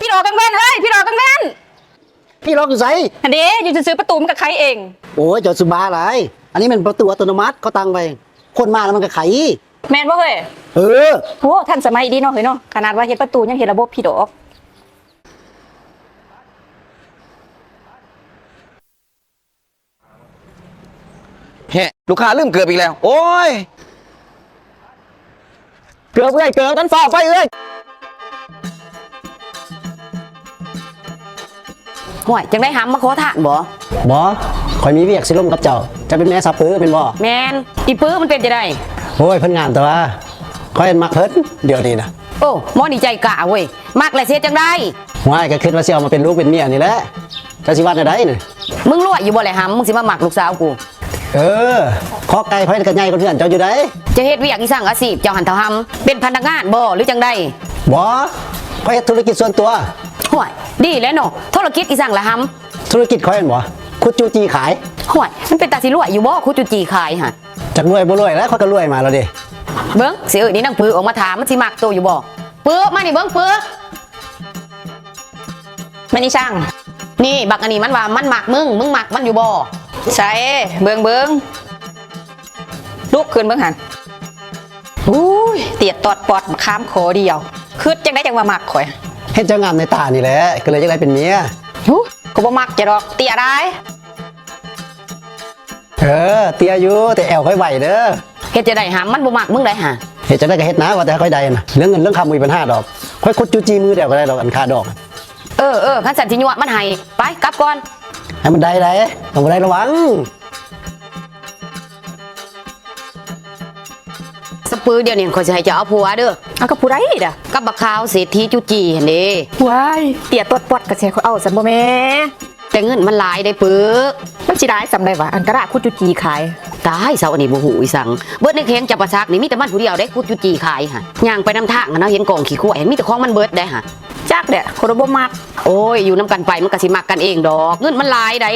พี่รอกังเว้นเฮ้ยพี่รอกังเว้นพี่ล็อกอยู่ไสอันนี้อยู่จะซื้อประตูมันกับใครเองโอ้ยเจ้าสุบาอะไรอันนี้มันประตูอัตโนมัติเขาตั้งไว้คนมาแล้วมันก็ไขแมนบ่เฮ้ยเออโอ้ท่านสมัยดีเนาะเฮ้ยเนาะขนาดว่าเฮ็ดประตูยังเห็นระบบพี่ดอกเฮ้ลูกค้าลืมเกือบอีกแล้วโอ้ยเกือบเลยเกือบต้นฟ้าไปเลยห่วยจังได้หำมาขอทานบ่บ่คอยมีเวียกสิลมกับเจ้าจะเป็นแม่สับปื้อเป็นบ่แมนอีปื้อมันเป็นจะได้โอ้ยเพิ่นงานแต่ว่าคอยเห็นมักเพิ่นเดี๋ยวนี้นะโอ้หมอดีใจกะเว้ยมักและเสียจังได้ห่วยก็คิดว่าสิเอามาเป็นลูกเป็นเมียนี่แหละจะสิว่าได้นี่มึงรวยอยู่บ่แหละหำมึงสิมาหมักลูกสาวกูเออขอไก่ไผก็ใหญ่กว่าเพื่อนเจ้าอยู่ได้จะเฮ็ดเวียกอีสร้างอาชีพเจ้าหันเท่าหำเป็นพนักงานบ่หรือจังได้บ่คอยเฮ็ดธุรกิจส่วนตัวห่วยดีแล้วเนาะธุรกิจอีสร้างละหำธุรกิจคอยเห็นบ่คุดจูจีขายห่วยมันเป็นตาสิรวยอยู่บ่คุดจุจีขายฮะจักรวยบ่รวยแล้วเขาก็รวยมาแล้วดิเบิ้งสินี่นางปื้อออกมาถามมันสิมักโตอยู่บ่ปื้อมานี่เบิ้งปื้อมันนี่ช่างนี่บักอันนี้มันว่ามันมักมึงมักมันอยู่บ่ใช่เบิ้งลุกขึ้นเบิ้งหันอุ้ยเตียดตอดปอดค้ามขอเดียวคือจังได้จังว่ามักข่อยเฮ็ดเจ้างามในตานี่แหละก็เลยจังได้เป็นเมียก็บ่มักจะดอกเตียได้เตียอยู่แต่แอวค่อยไหวเด้อเฮ็ดจะได้หามันบ่มักมึงได้หาเฮ็ดจะได้ก็เฮ็ดนะว่าแต่ค่อยได้นะเรื่องเงินเรื่องคำมีปัญหาดอกค่อยคุดจูจีมือเดียวก็ได้ดอกอันค่าดอกคันสันสิญัวมันให้ไปกลับก่อนให้มันได้ต้องบ่ได้ระวังสปือเดี๋ยวนี้เขาจะให้เจ้าเอาผัวเด้อเอากับผู้ใดเด้อกับบักขาวเศรษฐีจุจีหั่นเด้ว้ายเตียตดปอดก็สิเขาเอาซั่นบ่แม่แต่เงินมันหลายได้ปึกมันสิได้ซำได้วะอันกระดาษคุดจุจีขายตายเสาอันนี้บ่ฮู้อีสังเบิดในแข้งจับประซักนี่มีแต่มันผู้เดียวได้คุดจุจีขายห่ะย่างไปนำทางเนาะเห็นกองขี้ข้วยมีแต่ของมันเบิดได้ห่ะจักเด้อคนบ่มักโอ้ยอยู่นำกันไปมันก็สิมักกันเองดอกเงินมันหลายได้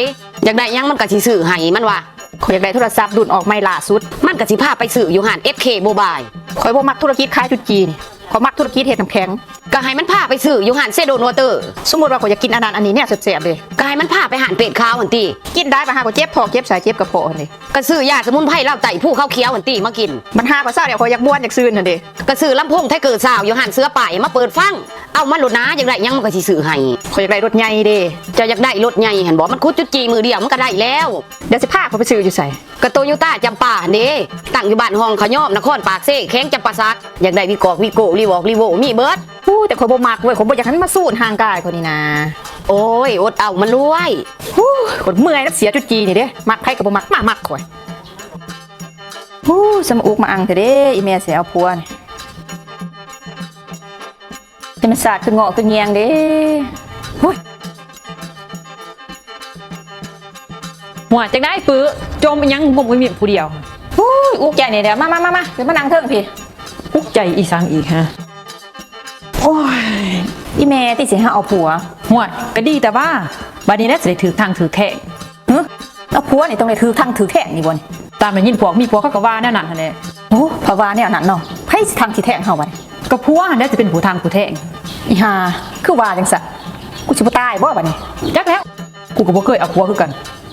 อยากได้หยังมันก็สิซื้อให้มันว่าข่อยอยากได้โทรศัพท์รุ่นออกใหม่ล่าสุดมันก็สิพาไปซื้ออยู่ห้าน SK Mobile ข่อยบ่มักธุรกิจขายจุจีนี่ข่อยมักธุรกิจเฮ็ดน้ำแข็งก็ให้มันพาไปซื้ออยู่ห้านเซโดนวเตอร์สมมุติว่าข่อยอยากกินอันนั้นอันนี้เนี่ยแซ่บๆเลยก็ให้มันพาไปห้านเป็ดข้าวหั่นติกินได้ป่ะฮะข่อยเจ็บท้องเจ็บสายเจ็บกระเพาะหั่นดิก็ซื้อยาสมุนไพรเหล้าไต้ผู้ข้าวเคี้ยวหั่นติมากินมันหาภาษาเดี๋ยวข่อยอยากบ้วนอยากซื้อหั่นดิก็ซื้อลำโพงไทเกิดซาวอยู่ห้านเสื้อป่ายมาเปิดฟังเอามันรถนะอยากได้ยังมันก็สิซื้อให้ข่อยอยากได้รถใหญ่เด้เจ้าอยากได้รถใหญ่หั่นบ่มันคุดจุจีมือเดียวมันก็ได้แล้วเดี๋ยวสิพาข่อยไปซื้ออยู่ไสก็โตโยต้าจำปาเด้ตั้งอยู่บ้านห้องขยอมนครปากเซ่แข้งจำปาซักอยากได้วิกอกวิโกรีวอกรีโวมีเบิร์ดแต่ข่อยบ่มักเว้ยข่อยบ่อยากให้มันมาสูดห่างกายข่อยนี่นะโอ้ยอดเอามันรวยข่อยเมื่อยแล้วเสียจุจีนี่เด้มักไผก็บ่มักมักข่อยสมอุกมาอังเถอะเด้อีแม่สิเอาผัวนี่เป็นศาสตร์คือเงาะคือแยงเด้หัวจังได้ปื้อจมยังงมมีผู้เดียวอุกใจนี่เดี๋ยวมาเดี๋ยวมานั่งเทิงพี่อุกใจอีสังอีกฮะโอ้ยอีแม่ที่สิหาเอาผัวหัวก็ดีแต่ว่าบัดนี้น่าจะได้ถือทางถือแท่งเอาผัวนี่ต้องได้ถือทางถือแท่งนี่บ่นี่ตามไปยินพวกมีพวกเขาก็ว่าแน่นั่นแหละโอ้เพราะว่าเนี่ยนั่นเนาะไผสิทางสิแท่งเฮาบัดก็ผัวน่าจะเป็นผู้ทางผู้แท่งอีห่าคือว่าจังซั่นกูสิบ่ตายบ่บัดนี้จักแล้วกูก็บ่เคยเอาผัวคือกัน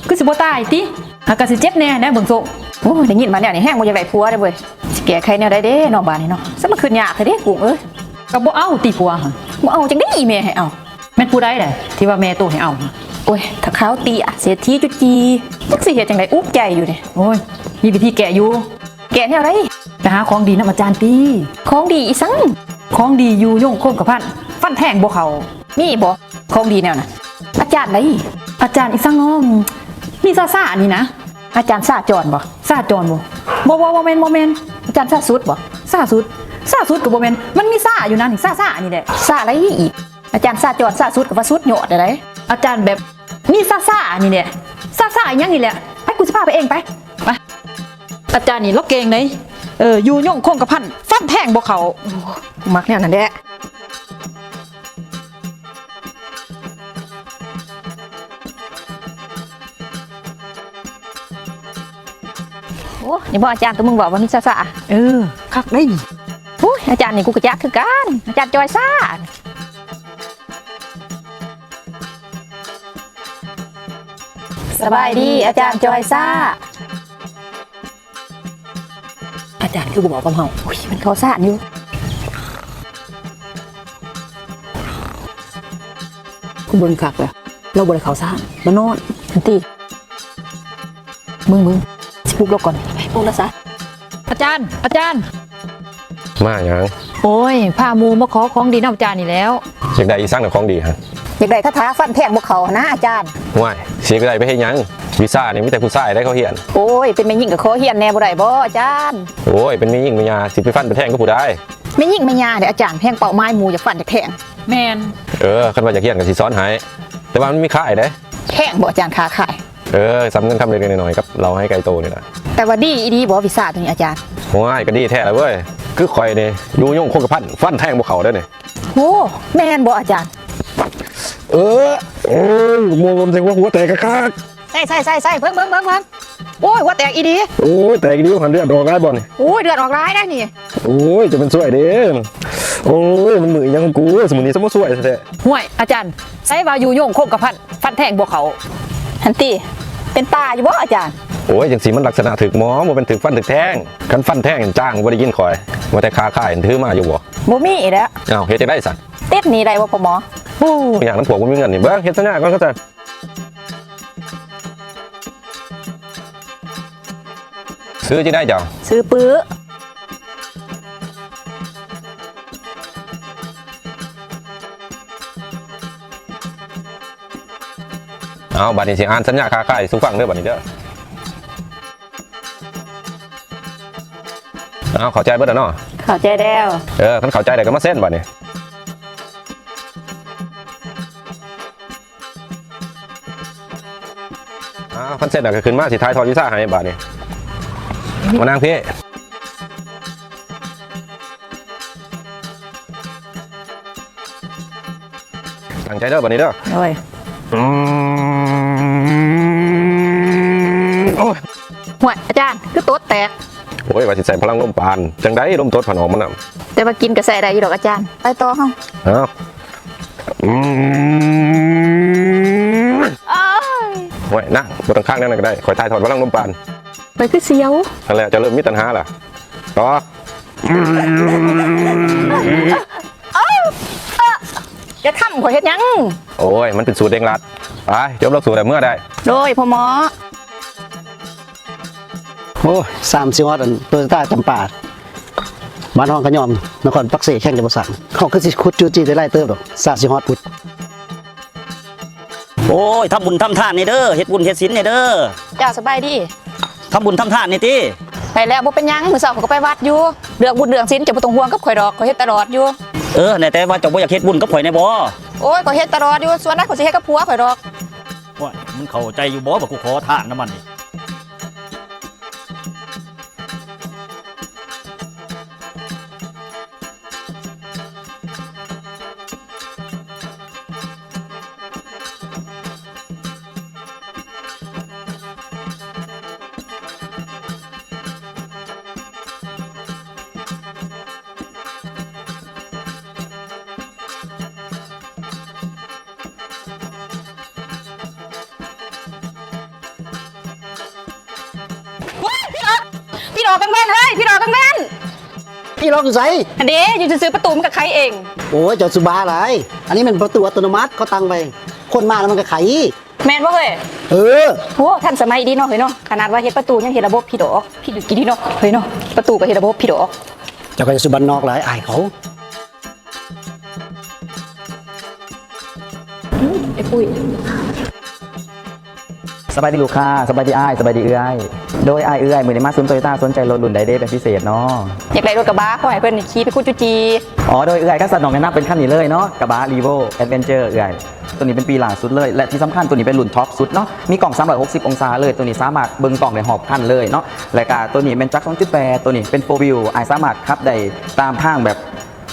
คือสิบ่ตายติหากก็สิเจ็บแน่นะเบิ่งโซโอ้ได้ยินมาเนี่ยนี่แห้งบ่อยากได้ผัวเด้อเว้ยสิแก้ไขแนวใดเด้น้องบ้านนี่เนาะซะมันขึ้นยากแท้เด้กุ้งเอ้ยก็บ่เอาติผัวหั่นบ่เอาจังได๋อีแม่ให้เอาแม่นผู้ใดแหละที่ว่าแม่โตให้เอาโอ้ยถ้าเขาตีอ่ะเศรษฐีจุจีจักสิเฮ็ดจังได๋อุกใจอยู่นี่โอ้ยมีวิธีแก้อยู่แก้แนวใดไปหาของดีนำอาจารย์ติของดีอีสังของดีอยู่ยงคงกระพันฟันแทงบ่เข้ามีบ่ของดีแนวน่ะอาจารย์ใดอาจารย์อีสังน้องมีซ่าๆนี่นะอาจารย์ซ่าจรบ่ซ่าจรบ่แม่นอาจารย์ซ่าสุดบ่ซ่าสุดก็บ่แม่นมันมีซ่าอยู่นั่นซ่านี่แหละซ่าอะไรอีกอาจารย์ซ่าจรซ่าสุดกับว่าสุดโยดได้อาจารย์แบบมีซ่านี่แหละซ่าอีหยังนี่แหละให้กูสิพาไปเองไปอาจารย์นี่ล็อกเก่งเลยอยู่ยงคงกระพันฟันแทงบ่เข้ามักแนวนั้นแหละโอ้นี่บ่อาจารย์ตัวมึงบอกว่ามีซ่าคักได้ดิโอ้ยอาจารย์นี่กูก็จักคือกันอาจารย์จอยซ่า สบายดีอาจารย์จอยซ่าอาจารย์คือบอกกับเฮาอุ้ยมันเขาซ่าอยู่กูเบิ่งคักเลยเราบ่ได้เขาซ่าแล้วนอนทันทีมึงสิปลุกเราก่อนไปปลุกแล้วซะ อาจารย์ มาหยัง โอ้ยพาหมูมาขอของดีน้ำอาจารย์นี่แล้ว อยากได้อีสร้างแต่ของดีฮะ อยากได้คาถาฟันแทงพวกเขานะอาจารย์ ว่ายเสียก็ได้ไปให้หยังวีซ่านี่มีแต่ผู้ชายได้เขาเฮียน โอ้ยเป็นแม่ยิ่งกับโคเฮียนแน่บ่ได้บ่อาจารย์ โอ้ยเป็นมียิ่งมียาสิไปฟันไปแทงก็ผู้ได้ แม่ยิ่งแม่ยาเดี๋ยวอาจารย์แพงเป่าไม้หมูอยากฟันอยากแทง แมน คันว่าอยากเฮียนก็สิสอนให้แต่ว่ามันมีค่ายได้ แทงบ่อาจารย์ขาขาย สำเงินคำเล็กๆน้อยๆกับเราให้ไกลโตนี่นะ แต่ว่าดีอีดีบ่วิซ่าตัวนี้อาจารย์ ว่ายก็ดีแท้เลยเว้ยคือข่อยนี่อยู่ยงคงกระพันฟันแทงพวกเขาได้เนี่ย โอ้แม่นบ่อาจารย์ โอ้ยมองมันเสียหัวแตกคัก ใส่เพิ่งโอ้ยว่าแตกอีดี โอ้ยแตกดิ้วหันเลือดออกได้บ่นี่ โอ้ยเดือดออกร้ายได้นี่ โอ้ยจะเป็นสวยเด้โอ้ยมันมือยังกูสมุนนี้สมมติสวยแท้ ห่วยอาจารย์ใช้ว่าอยู่โยงโคงกระพันฟันแทงบวกเขา หันตีเป็นตาอยู่บ่อาจารย์ โอ้ยจังสีมันลักษณะถึกหมอมันเป็นถึกฟันถึกแทงกันฟันแทงจ้างบ่ได้ยินคอยมาแต่ค้าขายถือมาอยู่บ่ บ่มีอีกแล้ว อ้าวเฮ็ดจังได้สั่น ติดหนี่ได้บ่พ่อหมอ โอ้อย่างนั้นผัวบ่มีเงินนี่เบิ่งเฮ็ดซะหน้าก่อนก็จะซื้อจะได้เจ้า ซื้อปื้อ เอาบัดนี้สิอ่านสัญญาค้าขายสู่ฟังเด้อบัดนี้เด้อเอาเข้าใจเบิดแล้วเนาะ เข้าใจแล้ว คันเข้าใจได้ก็มาเซ็นบัดนี้คันเซ็นก็ขึ้นมาสิท้ายทอดวีซ่าให้บัดนี้มานางพี่ตั้งใจเด้อบัดนี้เด้อ โอ้ย โอ้ย ห่วยอาจารย์คือโต๊ดแตก โอ้ยว่าสิใส่พลังลมปานจังได้ลมตดผนอมมันน่ะ แต่ว่ากินก็ใส่ได้อยู่ดอกอาจารย์ไปต่อเฮา อ้าว อ้าย โอ้ยนั่งบนข้างนั่นก็ได้คอยทายถอดพลังลมปาน ไปคือเสียว นั่นแหละจะเริ่มมีตัณหาล่ะต่อ จะทำข่อยเฮ็ดหยัง โอ้ยมันเป็นสูตรเด้งรัดไปจบหลักสูตรแต่เมื่อได้ โดยพ่อหมอ โอ้30ฮอดอันโตโยต้าจำปาบ้านห้องขยอมนครปักเสแข่งจะบ่สั่งเขาคือสิขุดจูจีได้ไล่เติบดอก30ฮอดพุทธ โอ้ยทำบุญทำทานนี่เด้อเฮ็ดบุญเฮ็ดศีลนี่เด้อ เจ้าสบายดี ทำบุญทำทานนี่ติ ไปแล้วบ่เป็นหยังมื้อเช้าเขาก็ไปวัดอยู่เรื่องบุญเรื่องศีลจะบ่ต้องห่วงกับข่อยดอกข่อยเฮ็ดตลอดอยู่ แต่ว่าเจ้าบ่อยากเฮ็ดบุญกับข่อยแน่บ่ โอ้ยข่อยเฮ็ดตลอดอยู่ส่วนนั้นข่อยสิเฮ็ดกับผัวข่อยดอก ว่ามึงเข้าใจอยู่บ่ว่ากูขอทานน้ำมันนี่ พี่ดอกกังแม่นเฮ้ยพี่ดอกกังแม่น พี่ลองอยู่ไส อันเด้อยู่จะซื้อประตูมันกับใครเอง โอ้ยเจ้าสุบาหลายอันนี้มันประตูอัตโนมัติเขาตั้งไว้คนมาแล้วมันก็ไข แม่นบ่เฮ้ย เออ โอ้ทันสมัยดีเนาะเฮ้ยเนาะขนาดว่าเฮ็ดประตูยังเฮ็ดระบบพี่ดอกพี่ดูกี่ดีเนาะเฮ้ยเนาะประตูก็เฮ็ดระบบพี่ดอก เจ้าก็จะสุบันนอกหลายอายเขา ไอ้ปุ้ย สบายดีลูกค้าสบายดีอ้ายสบายดีเอื้อยโดยอ้ายเอื้อยมือในมาซุนโตโยต้าสนใจรถรุ่นใดเด้เป็นพิเศษเนาะ อยากได้รถกระบะขอให้เพิ่นขี่ไปคุดจุจี อ๋อโดยเอื้อยก็สนองแนะนำเป็นขั้นนี้เลยเนาะกระบะรีโวแอดเวนเจอร์เอื้อยตัวนี้เป็นปีหลังสุดเลยและที่สำคัญตัวนี้เป็นรุ่นท็อปสุดเนาะมีกล่อง360องศาเลยตัวนี้สามารถเบิ่งกล่องได้หอบคันเลยเนาะและก็ตัวนี้เป็นจักร 2.8 ตัวนี้เป็น4 wheelอ้ายสามารถขับได้ตามทางแบบ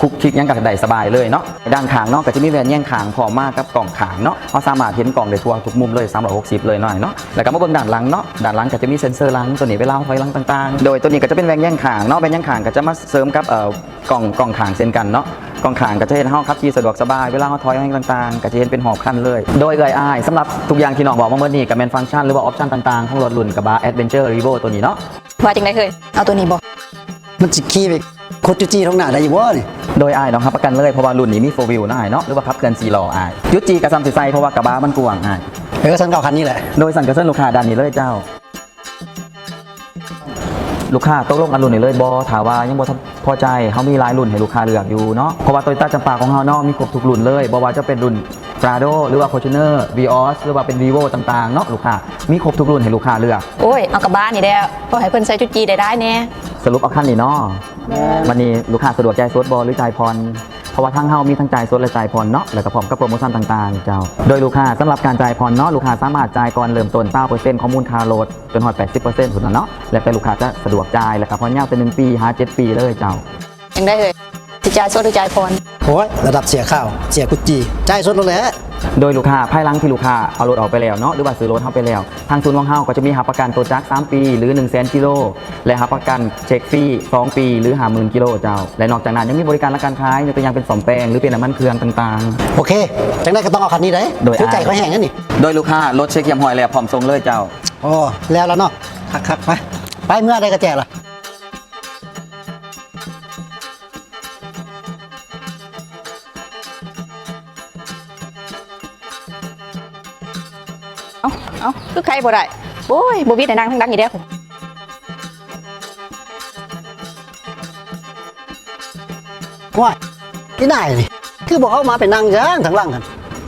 คุกคลิกยังกับได้สบายเลยเนาะด้านข้างเนาะก็จะมีแวนแย่งข้างพร้อมมากกับกล่องข้างเนาะเราสามารถเห็นกล่องได้ทั่วทุกมุมเลย360เลยหน่อยเนาะแล้วก็มาเบิ่งด้านหลังเนาะด้านหลังก็จะมีเซ็นเซอร์หลังตัวนี้เวลาถอยหลังต่างๆโดยตัวนี้ก็จะเป็นแวนแย่งข้างเนาะแวนแย่งข้างก็จะมาเสริมกับกล่องข้างเช่นกันเนาะกล่องข้างก็จะเห็นห้องขับขี่สะดวกสบายเวลาเราถอยหลังต่างๆก็จะเห็นเป็นหอบคันเลยโดยอ้ายสำหรับทุกอย่างที่น้องบอกมาเมื่อนี้กับแมนฟังก์ชันหรือว่าออปชั่นต่างๆของรถรุ่นกระบะ Adventure Revo ตัวนี้เนาะ ว่าจังได๋เคยเอาตัวนี้บ่ มันสิขี่ไปโคตรจี้ท้องหน้าได้อยู่บ่นี่ โดยอ้ายน้องครับประกันเลยเพราะว่ารุ่นนี้มี4 wheel นะอ้ายเนาะหรือว่าขับเคลื่อน4ล้ออ้ายยุดจีกับซัมสิไซเพราะว่ากระบะมันกว้างอ้าย สันเก่าคันนี้แหละ โดยสั่งกระเซินลูกค้าด้านนี้เลยเจ้า ลูกค้าตกลงกันรุ่นนี้เลยบอถามว่ายังบอพอใจเขามีหลายรุ่นให้ลูกค้าเลือกอยู่เนาะเพราะว่าโตโยต้าจำปาของเขาเนาะมีครบทุกรุ่นเลยบอว่าจะเป็นรุ่น Prado หรือว่า Fortuner Vios หรือว่าเป็น Vivo ต่างๆเนาะลูกค้ามีครบทุกรุ่นให้ลูกค้าเลือก โอ้ยเอากลับบ้านนี่แหละบ่ให้เพิ่นใส่จุดจีได้แน่ สรุปเอาขั้นนี้เนาะวันนี้ลูกค้าสะดวกจ่ายสดบอหรือจ่ายผ่อนเพราะว่าทางเฮามีทั้งจ่ายสดและจ่ายผ่อนเนาะแล้วก็พร้อมกับโปรโมชั่นต่างๆเจ้าโดยลูกค้าสำหรับการจ่ายผ่อนเนาะลูกค้าสามารถจ่ายก่อนเริ่มต้น 9% ของมูลค่ารถจนฮอด 80% ถูกเนาะแล้วแต่ลูกค้าจะสะดวกจ่ายแล้วก็ผ่อนยาวเป็น1 ปี7 ปีเลยเจ้า จังได้เลยสิจ่ายสดหรือจ่ายผ่อน โอ้ยระดับเสียข้าวเสียกุจีจ่ายสดลงแล้ว โดยลูกค้าภายหลังที่ลูกค้าเอารถออกไปแล้วเนาะหรือว่าซื้อรถเข้าไปแล้วทางศูนย์ของเฮาก็จะมีหับประกันตัวจักร3 ปีหรือ 100,000 กิโลและหับประกันเช็คฟรี2 ปีหรือ 50,000 กิโลเจ้าและนอกจากนั้นยังมีบริการและการขายยกตัวอย่างเป็นซ่อมแปลงหรือเป็นน้ำมันเครื่องต่างๆ โอเคจังได้ก็ต้องเอาคันนี้ได้ โดย คือใจเขาแห้งนั่นนี่ โดยลูกค้ารถเช็คเยี่ยมหอยแล้วพร้อมส่งเลยเจ้า อ๋อแล้วเนาะคักไปเมื่อได้ก็แจกล่ะ เอาคือใครบ่ได้โอ้ยบ่มีแต่นางทั้งดังอีเด้อ ว่าที่ไหนนี่คือบอกเขามาเป็นนางจ้างทางหล่างกัน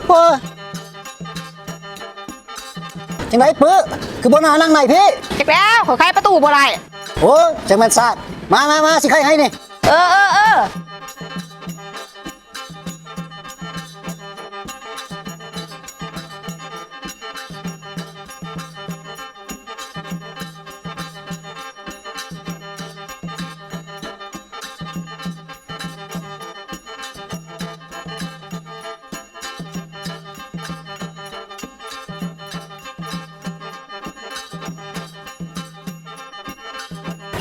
โอ้ยจังไรปื้อคือบ่นานั่งไหนพี่ จักแล้วขอใครประตูบ่ได้ โอ้ยจังแมันซาดมาสิใครให้นี่ เออ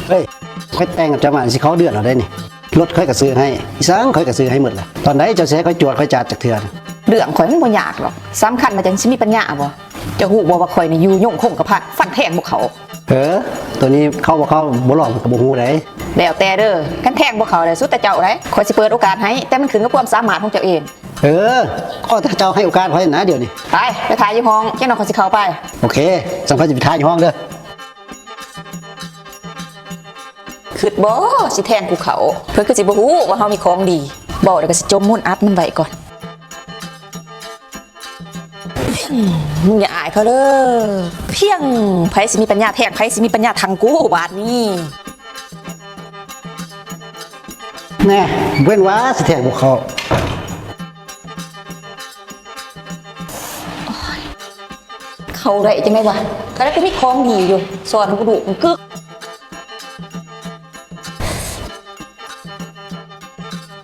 เฮ้ยค่อยแต่งกับเจ้าหมันสิเขาเดือดเราได้นี่รถค่อยกระซื้อให้อีสังค่อยกระซื้อให้หมดแหละตอนไหนเจ้าเสียค่อยจวดค่อยจัดจากเถื่อน เรื่องข่อยมันบ่ยากหรอกสำคัญมาจังสิมีปัญญาบ่จะฮู้บ่ว่าข่อยนี่อยู่ย่งคงกับพัดฟันแทงบ่เขา ตัวนี้เข้าบ่หลอกกับบ่ฮู้ได้ แล้วแต่เด้อคันแทงบ่เขาได้สุดแต่เจ้าได้ข่อยสิเปิดโอกาสให้แต่มันขึ้นกับความสามารถของเจ้าเอง ก็ถ้าเจ้าให้โอกาสค่อยนะเดี๋ยวนี้ ไปถ่ายอยู่ห้องจังน้องข่อยสิเข้าไป โอเคสำคัญจะไปท้ายอยู่ห้องเด้อ คิดบ่สิแทงกูเขาเพิ่นคือสิบ่ฮู้ว่าเฮามีของดีบ่เดี๋ยวก็สิจมมุ่นอัดมันไว้ก่อนมึงอย่าอายเขาเด้อเพียงไผสิมีปัญญาแทงไผสิมีปัญญาทังกูบาดนี้ แน่เว้นว่าสิแทงพวกเขา เขาได้จังได๋วะก็ได้มีของดีอยู่สอนกูดุมันกึก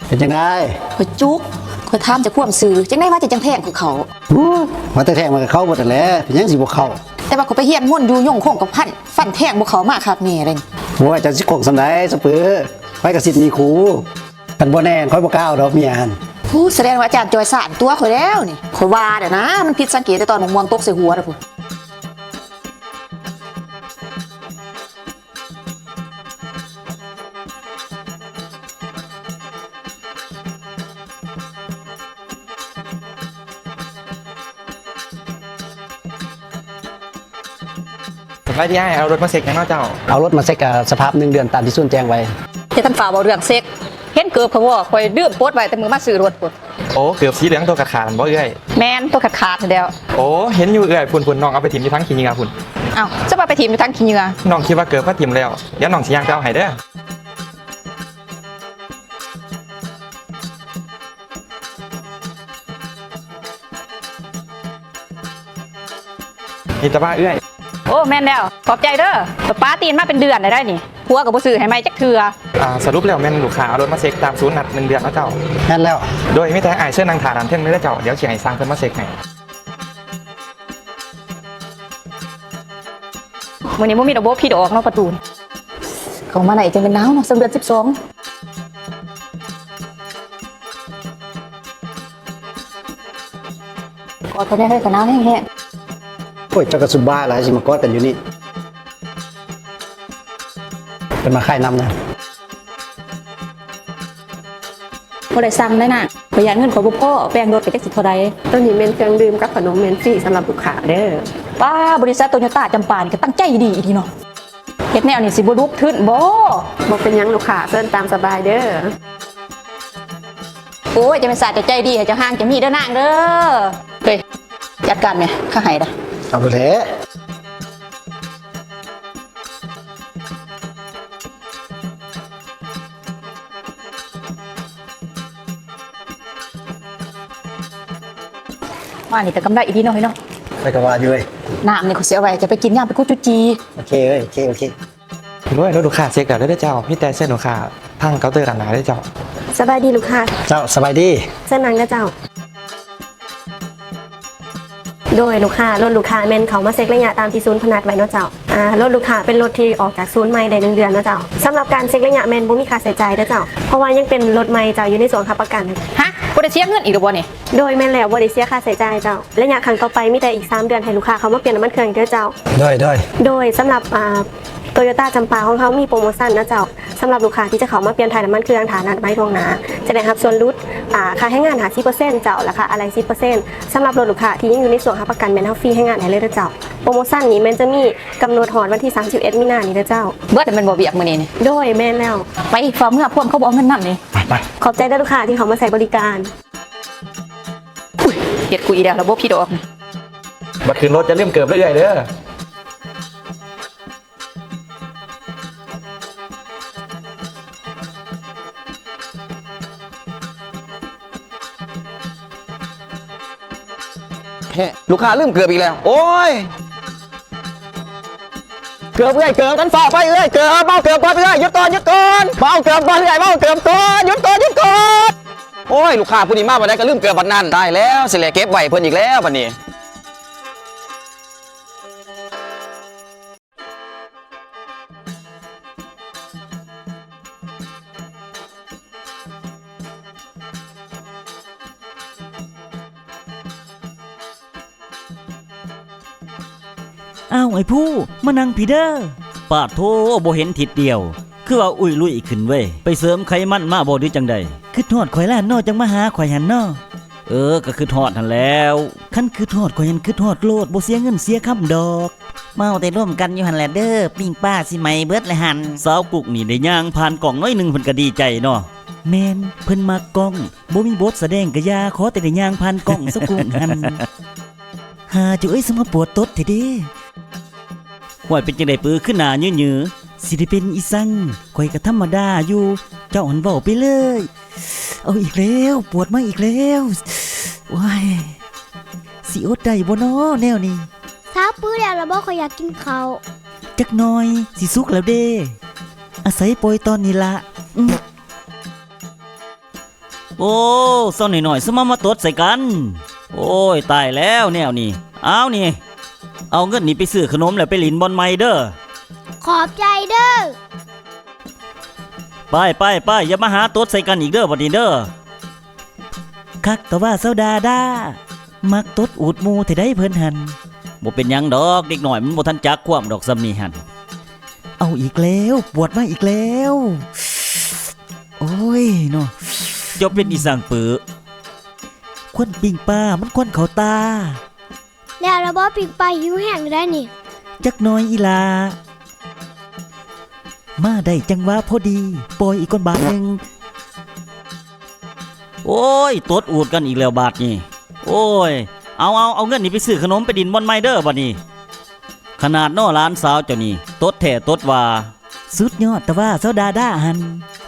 เป็นจังไง ข่อยจุกข่อยถามจะความซื่อจังได๋ว่าจะจังแทงกูเขา มาแต่แทงมากับเขาหมดแล้วเป็นยังสิพวกเขา แต่ว่าข่อยไปเฮียนม่วนอยู่ย่งคงกับพันฟันแทงบ่เขามาคักแน่เลย โอ้ยจะสิโกงสำไดสปื้อไปกับสิทธิ์มีครูกันบ่แน่ค่อยบ่ก้าวดอกเมียหัน ผู้แสดงว่าอาจารย์จอยสานตัวข่อยแล้วนี่ข่อยว่าเด้อนะมันผิดสังเกตแต่ตอนม่วงตกใส่หัวเด้อพุ่น สบายดีไอ้เอารถมาเซ็กยังเนาะเจ้า เอารถมาเซ็กกับสภาพ1 เดือนตามที่ส่วนแจ้งไว้ อย่าทำฝ่าบ่เรื่องเซ็กเห็นเกือบเขาว่าข่อยดื่มโพดไว้แต่มือมาซื้อรถพุ่น โอ้เกือบสีเหลืองตัวขาดๆบ่เอ้ย แม่นตัวขาดๆแล้ว โอ้เห็นอยู่เอ้ยพุ่นน้องเอาไปถิ่มอยู่ทั้งขี้เหงื่อพุ่น เอ้าจะมาไปทีมอยู่ทั้งขี้เหงื่อ น้องคิดว่าเกือบมาถิ่มแล้วเดี๋ยวน้องสิย่างไปเอาให้เด้อนี่ตาบ้าเอ้ย โอ้แม่นแล้วขอบใจเด้อป้าตีนมาเป็นเดือนได้นี่ผัวก็บ่ซื้อให้ใหม่จักเทื่อ สรุปแล้วแม่นลูกค้าเอารถมาเช็คตามศูนย์นัด1 เดือนแล้วเจ้า แม่นแล้ว โดยไม่แต่อายเชิญนางถานันเท่งไม่ได้เจ้าเดี๋ยวเชียงให้สร้างเพิ่นมาเช็คให้ วันนี้บ่มีดอกโบพี่ดอกเนาะประตูนเขามาไหนจะเป็นหนาวเนาะเดือน12กอดเขาได้ให้กับหนาวแห้ง โอ้ยเจ้าก็สุบ้าแล้วสิมากอดกันอยู่นี่เป็นมาค่ายนำนะ บ่ได้สั่งได้น่ะประหยัดเงินของบ่พอแปลงรถไปจักสิเท่าใด ตัวนี้เป็นเครื่องดื่มกับขนมเมนฟรีสำหรับลูกค้าเด้อ ป้าบริษัทโตโยต้าจำปานี่ก็ตั้งใจดีอีทีเนาะเฮ็ดแนวนี่สิบ่ลุกทึ้นบ่ บอกเป็นหยังลูกค้าเชิญตามสบายเด้อ โอ้ยจะเป็นศาสตร์จะใจดีให้เจ้าห้างจะมีเด้อนางเด้อเฮ้ยจัดการแม่ข้าให้ล่ะ เอาไปแล้ว มานี่แต่กำไรอีทีเนาะเฮ้ยเนาะ ไปกับว่าอยู่เลย น้ำนี่เขาสิเอาไว้จะไปกินยามไปกูจุจี โอเคเอ้ยโอเคโอเค พี่ร้อยรถลูกค้าเช็คแล้วได้เจ้าพี่แต่เชิญลูกค้าทางเคาน์เตอร์ด้านหน้าได้เจ้า สบายดีลูกค้า เจ้าสบายดี เชิญนั่งนะเจ้า โดยลูกค้ารถลูกค้าแม่นเขามาเช็คระยะตามที่ศูนย์พนัดไว้เนาะเจ้ารถลูกค้าเป็นรถที่ออกจากศูนย์ใหม่ได้1 เดือนเนาะเจ้าสำหรับการเช็คระยะแม่นบ่มีค่าใช้จ่ายเด้อเจ้าเพราะว่ายังเป็นรถใหม่เจ้าอยู่ในส่วนค้ำประกัน ฮะบ่ได้เสียเงินอีกหรือบ่นี่ โดยแม่นแล้วบ่ได้เสียค่าใช้จ่ายเจ้าระยะครั้งต่อไปมีแต่อีก3 เดือนให้ลูกค้าเขามาเปลี่ยนน้ำมันเครื่องเด้อเจ้า ด้วย โดยสำหรับโตโยต้าจำปาของเขามีโปรโมชั่นนะเจ้าสำหรับลูกค้าที่จะเข้ามาเปลี่ยนถ่ายน้ำมันเครื่องฐานัดไว้ตรงหนาจะได้รับส่วนลดค่าให้งาน10%เจ้าราคาอะไร10%สำหรับรถลูกค้าที่ยังอยู่ในส่วนค้ำประกันแม่นเฮาฟรีให้งานให้เลยเด้อเจ้าโปรโมชั่นนี้แม่นจะมีกำหนดฮอดวันที่31มีนาคมนี้เด้อเจ้า เบิดมันบ่เบียกมื้อนี้นี่ โดยแม่นแล้ว ไปฟ้าเมื่อพวกเขาบ่เอาเงินนำนี่ ไป ขอบใจเด้อลูกค้าที่เขามาใช้บริการ เฮ็ดกูอีแล้วระบบพี่ดอก บัตรคืนรถจะเริ่มเกิบเรื่อยๆเด้อ แฮ่ลูกค้าลืมเกือบอีกแล้ว โอ้ย เกือบเอ้ยเกือบกันฝ่าไปเอ้ยเกือบเบาเกือบก่อนเอ้ยหยุดก่อนเบาเกือบก่อนเอ้ยเบาเกือบก่อนหยุดก่อนโอ้ยลูกค้าผู้นี้มาบัดใดก็ลืมเกือบบัดนั้นได้แล้วสิแลเก็บไว้เพิ่นอีกแล้วบัดนี้ อ้าวไอ้ผู้มานั่งพี่เด้อปาดโทบ่เห็นทิศเดียว คือว่าอุ้ยลุยขึ้นเว้ยไปเสริมไขมันมาบ่ดีจังใดคือทอดข่อยล้านนอจังมาหาข่อยหันนอก็คือทอดหันแล้วคันคือทอดข่อยหันคือทอดโลดบ่เสียเงินเสียคำดอกเมาแต่ร่วมกันอยู่หันแหละเด้อปิ้งป้าสิไหมเบิดเลยหันสาวกุกนี่ได้ย่างผ่านกล่องน้อยหนึงเพิ่นก็ดีใจเนาะแม่นเพิ่นมากล้องบ่มีบทแสดงกะยาขอแต่ได้ย่างผ่านกล่องสักกุกหันหาจุเอ้ยสมาปวดตดทีเด้ห่วยเป็นจังได๋ปื้อขึ้นหน้ายื้อๆสิได้เป็นอีสังข่อยก็ธรรมดาอยู่เจ้าหันเว้าไปเลยเอาอีกแล้วปวดมาอีกแล้วว้ายสิอดได้บ่น้อแนวนี้ ถ้าปื้อแล้วเราบอกเขาอยากกินเขาว จักหน่อยสิสุกแล้วเด้อาศัยปล่อยตอนนี้ละโอ้ซ่อนหน่อยๆสมาตดใส่กันโอ้ยตายแล้วแนวนี้เอานี่เอาเงินนี่ไปซื้อขนมแล้วไปหลินบอลไม้เด้อ ขอบใจเด้อ ไปอย่ามาหาตดใส่กันอีกเด้อบัดนี้เด้อคักแต่ว่าเซาดาด้ามักตดอูดหมูที่ได้เพิ่นหันบ่เป็นหยังดอกเด็กหน่อยมันบ่ทันจักความดอกซ้ำนี่หันเอาอีกแล้วปวดมาอีกแล้วโอ้ยเนาะจะเป็นอีสางปื้อควันปิงป้ามันควันเขาตา แล้วเราบอกปิงไปหิวแห้งได้นี่ จักหน้อยอีลามาได้จังว่าพอดีปล่อยอีกก้อนบาทหนึ่งโอ้ยตดอูดกันอีกแล้วบาทนี่โอ้ยเอาเงินนี่ไปซื้อขนมไปดินบอนไมเดอร์บัดนี้ขนาดน้อร้านสาวเจ้านี่ตดแท้ตดว่าสุดยอดแต่ว่าเซาดาด้าหัน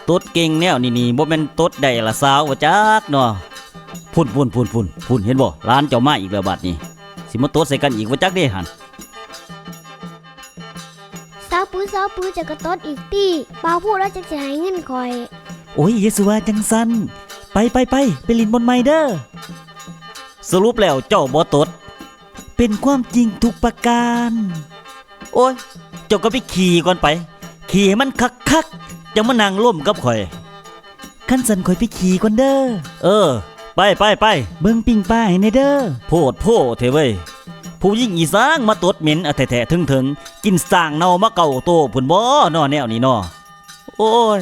ตดเก่งแนวนี่บ่แม่นตดได้ละสาวว่าจักเนาะพุ่นเห็นบ่ร้านเจ้ามาอีกแล้วบาทนี้สิมาตดใส่กันอีกว่าจักเด้หัน สาวปื้อ เสาปื้อจะกระตดอีกตีบ่าวพูดแล้วจะให้เงินคอย โอ้ยเยสุว่าจังสันไปลินบนไมเด้อสรุปแล้วเจ้าบ่ตดเป็นความจริงทุกประการโอ้ยเจ้าก็ไปขี่ก่อนไปขี่ให้มันคักๆจะมานั่งร่วมกับข่อยขั้นสันข่อยไปขี่ก่อนเด้อไปเบิ่งปิ้งป้าให้ในเด้อโพดโพเถเว้ยผู้ยิ่งอีสางมาตดเหม็นอะแท้ๆถึงกินสร้างเน่ามาเก่าโตพุ่นบ่นอแนวนี้นอโอ้ย